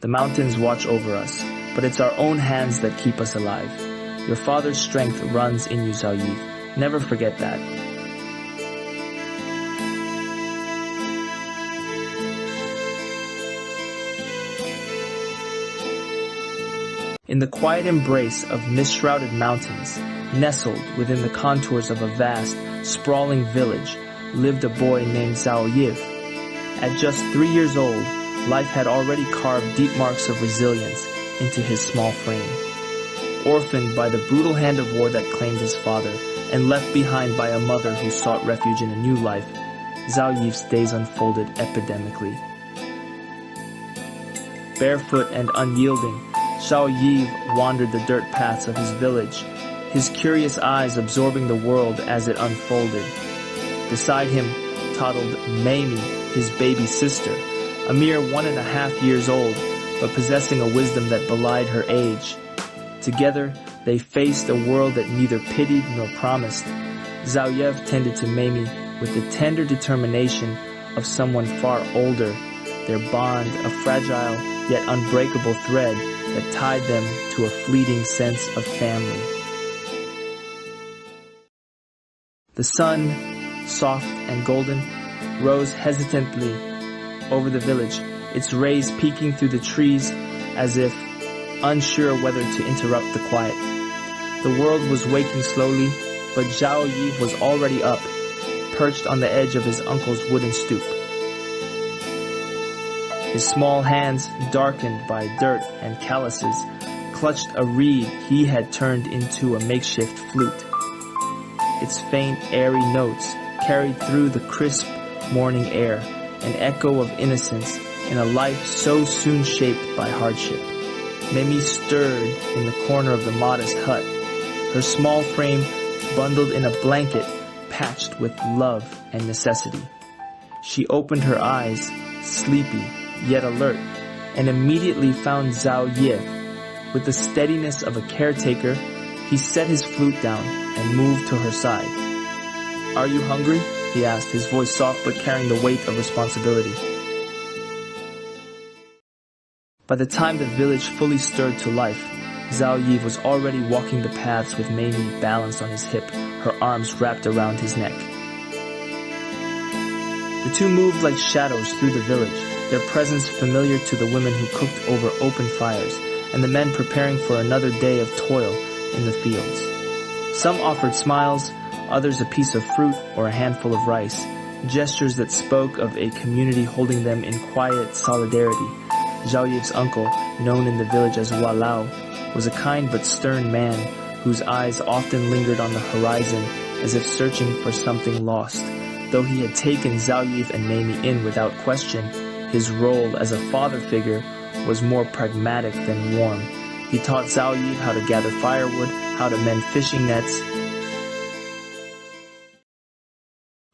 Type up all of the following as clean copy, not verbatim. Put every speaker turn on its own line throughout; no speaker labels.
The mountains watch over us, but it's our own hands that keep us alive. Your father's strength runs in you, Zhao Yi. Never forget that. In the quiet embrace of mist-shrouded mountains, nestled within the contours of a vast, sprawling village, lived a boy named Zhao Yi. At just 3 years old, life had already carved deep marks of resilience into his small frame. Orphaned by the brutal hand of war that claimed his father, and left behind by a mother who sought refuge in a new life, Zhao Yi's days unfolded epidemically. Barefoot and unyielding, Zhao Yi wandered the dirt paths of his village, his curious eyes absorbing the world as it unfolded. Beside him toddled Mamie, his baby sister, a mere 1.5 years old, but possessing a wisdom that belied her age. Together, they faced a world that neither pitied nor promised. Zhao Yi tended to Mamie with the tender determination of someone far older, their bond a fragile yet unbreakable thread that tied them to a fleeting sense of family. The sun, soft and golden, rose hesitantly over the village, its rays peeking through the trees as if unsure whether to interrupt the quiet. The world was waking slowly, but Zhao Yi was already up, perched on the edge of his uncle's wooden stoop. His small hands, darkened by dirt and calluses, clutched a reed he had turned into a makeshift flute. Its faint, airy notes carried through the crisp morning air, an echo of innocence in a life so soon shaped by hardship. Mamie stirred in the corner of the modest hut, her small frame bundled in a blanket patched with love and necessity. She opened her eyes, sleepy yet alert, and immediately found Zhao Yi. With the steadiness of a caretaker, he set his flute down and moved to her side. "Are you hungry?" he asked, his voice soft but carrying the weight of responsibility. By the time the village fully stirred to life, Zhao Yi was already walking the paths with Mamie balanced on his hip, her arms wrapped around his neck. The two moved like shadows through the village, their presence familiar to the women who cooked over open fires, and the men preparing for another day of toil in the fields. Some offered smiles, others a piece of fruit or a handful of rice, gestures that spoke of a community holding them in quiet solidarity. Zhao Yi's uncle, known in the village as Walao, was a kind but stern man whose eyes often lingered on the horizon as if searching for something lost. Though he had taken Zhao Yi and Mamie in without question, his role as a father figure was more pragmatic than warm. He taught Zhao Yi how to gather firewood, how to mend fishing nets,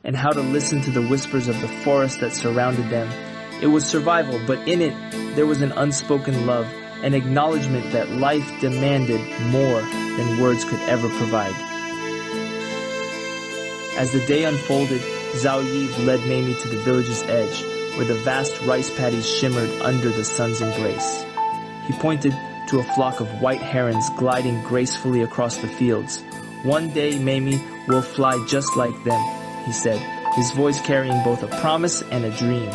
and how to listen to the whispers of the forest that surrounded them. It was survival, but in it, there was an unspoken love, an acknowledgement that life demanded more than words could ever provide. As the day unfolded, Zhao Yi led Mamie to the village's edge, where the vast rice paddies shimmered under the sun's embrace. He pointed to a flock of white herons gliding gracefully across the fields. "One day, Mamie, will fly just like them," he said, his voice carrying both a promise and a dream.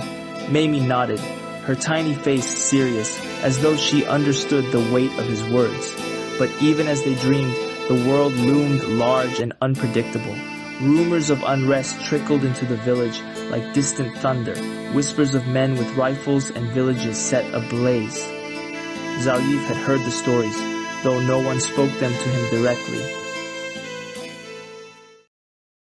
Mamie nodded, her tiny face serious, as though she understood the weight of his words. But even as they dreamed, the world loomed large and unpredictable. Rumors of unrest trickled into the village like distant thunder, whispers of men with rifles and villages set ablaze. Zhao Yi had heard the stories, though no one spoke them to him directly.